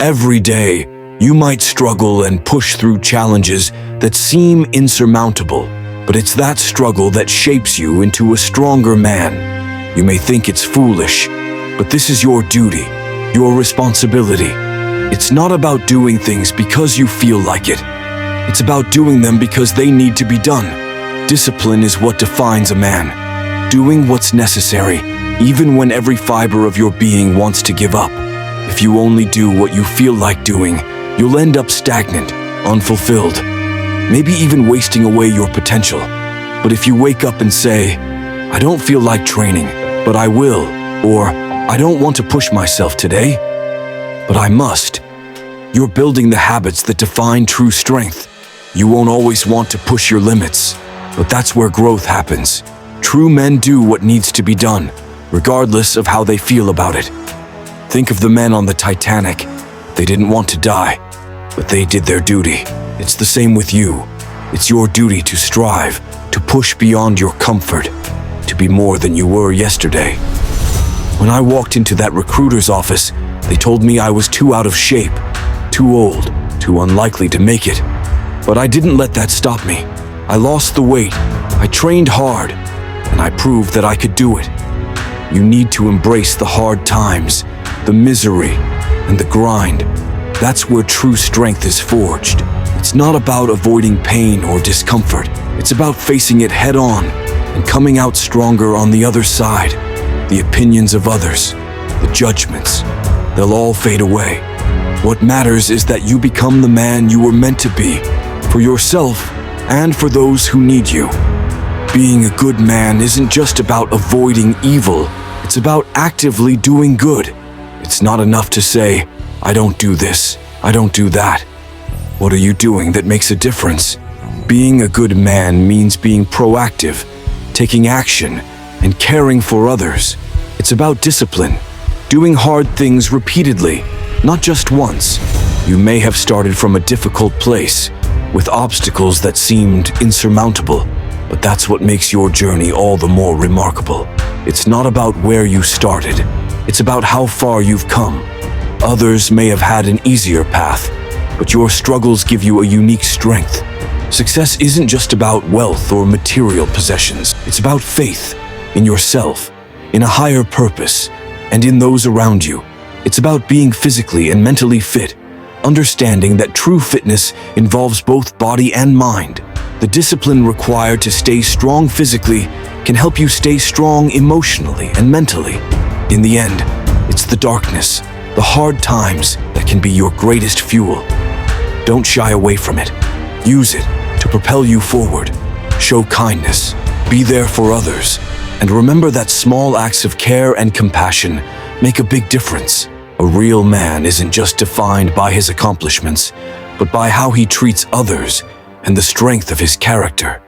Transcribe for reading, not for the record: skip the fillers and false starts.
Every day, you might struggle and push through challenges that seem insurmountable, but it's that struggle that shapes you into a stronger man. You may think it's foolish, but this is your duty, your responsibility. It's not about doing things because you feel like it. It's about doing them because they need to be done. Discipline is what defines a man. Doing what's necessary, even when every fiber of your being wants to give up. If you only do what you feel like doing, you'll end up stagnant, unfulfilled, maybe even wasting away your potential. But if you wake up and say, I don't feel like training, but I will, or I don't want to push myself today, but I must, you're building the habits that define true strength. You won't always want to push your limits, but that's where growth happens. True men do what needs to be done, regardless of how they feel about it. Think of the men on the Titanic. They didn't want to die, but they did their duty. It's the same with you. It's your duty to strive, to push beyond your comfort, to be more than you were yesterday. When I walked into that recruiter's office, they told me I was too out of shape, too old, too unlikely to make it. But I didn't let that stop me. I lost the weight, I trained hard, and I proved that I could do it. You need to embrace the hard times, the misery, and the grind. That's where true strength is forged. It's not about avoiding pain or discomfort. It's about facing it head on and coming out stronger on the other side. The opinions of others, the judgments, they'll all fade away. What matters is that you become the man you were meant to be, for yourself and for those who need you. Being a good man isn't just about avoiding evil. It's about actively doing good. It's not enough to say, I don't do this, I don't do that. What are you doing that makes a difference? Being a good man means being proactive, taking action, and caring for others. It's about discipline, doing hard things repeatedly, not just once. You may have started from a difficult place, with obstacles that seemed insurmountable, but that's what makes your journey all the more remarkable. It's not about where you started, it's about how far you've come. Others may have had an easier path, but your struggles give you a unique strength. Success isn't just about wealth or material possessions. It's about faith in yourself, in a higher purpose, and in those around you. It's about being physically and mentally fit, understanding that true fitness involves both body and mind. The discipline required to stay strong physically can help you stay strong emotionally and mentally. In the end, it's the darkness, the hard times that can be your greatest fuel. Don't shy away from it. Use it to propel you forward. Show kindness, be there for others, and remember that small acts of care and compassion make a big difference. A real man isn't just defined by his accomplishments, but by how he treats others and the strength of his character.